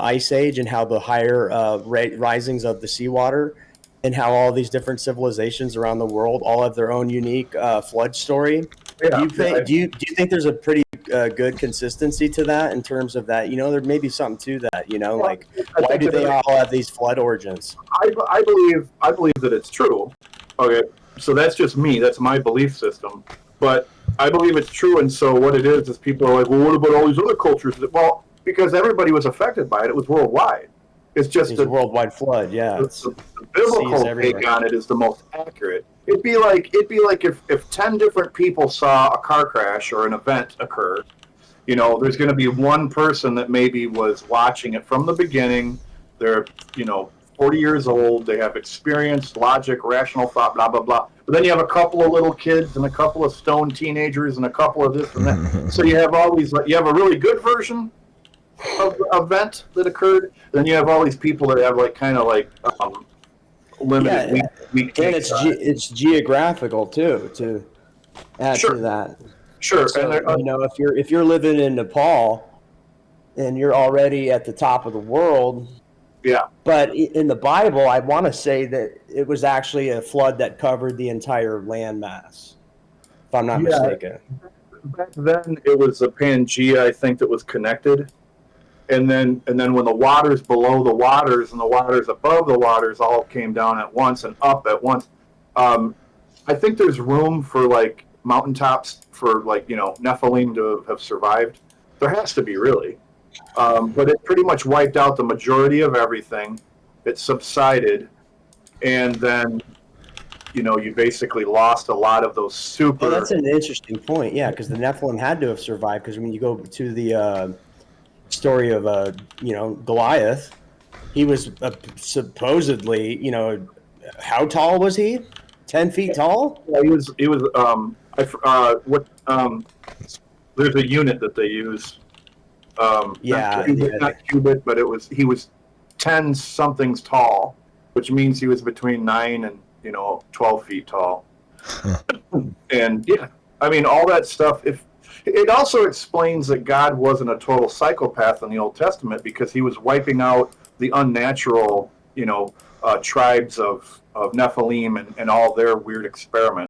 Ice Age and how the higher risings of the seawater and how all these different civilizations around the world all have their own unique flood story. Yeah, Do you think there's a pretty good consistency to that in terms of that? There may be something to that. Like why do they all have these flood origins? I believe that it's true. Okay, so that's just me. That's my belief system. But I believe it's true, and so what it is people are like, well, what about all these other cultures? Well, because everybody was affected by it. It was worldwide. It's just a worldwide flood. Yeah, the biblical take on it is the most accurate. It'd be like if 10 different people saw a car crash or an event occur. There's going to be one person that maybe was watching it from the beginning. They're 40 years old. They have experience, logic, rational thought, blah blah blah. But then you have a couple of little kids and a couple of stoned teenagers and a couple of this and that. So you have all these. You have a really good version of the event that occurred. Then you have all these people that have limited weak and it's geographical too to add to that. Sure. So, if you're living in Nepal and you're already at the top of the world. Yeah. But in the Bible, I want to say that it was actually a flood that covered the entire landmass, if I'm not mistaken. Back then, it was a Pangea, I think, that was connected. And then when the waters below the waters and the waters above the waters all came down at once and up at once, I think there's room for mountaintops for Nephilim to have survived. There has to be, really. But it pretty much wiped out the majority of everything. It subsided, and then you basically lost a lot of those super. Well, that's an interesting point, yeah, because the Nephilim had to have survived. Because when you go to the story of Goliath, he was supposedly how tall was he? 10 feet tall? Yeah, he was there's a unit that they use. Not cubit, but he was 10 somethings tall, which means he was between 9 and 12 feet tall. And all that stuff. If it also explains that God wasn't a total psychopath in the Old Testament, because he was wiping out the unnatural tribes of Nephilim and all their weird experiments.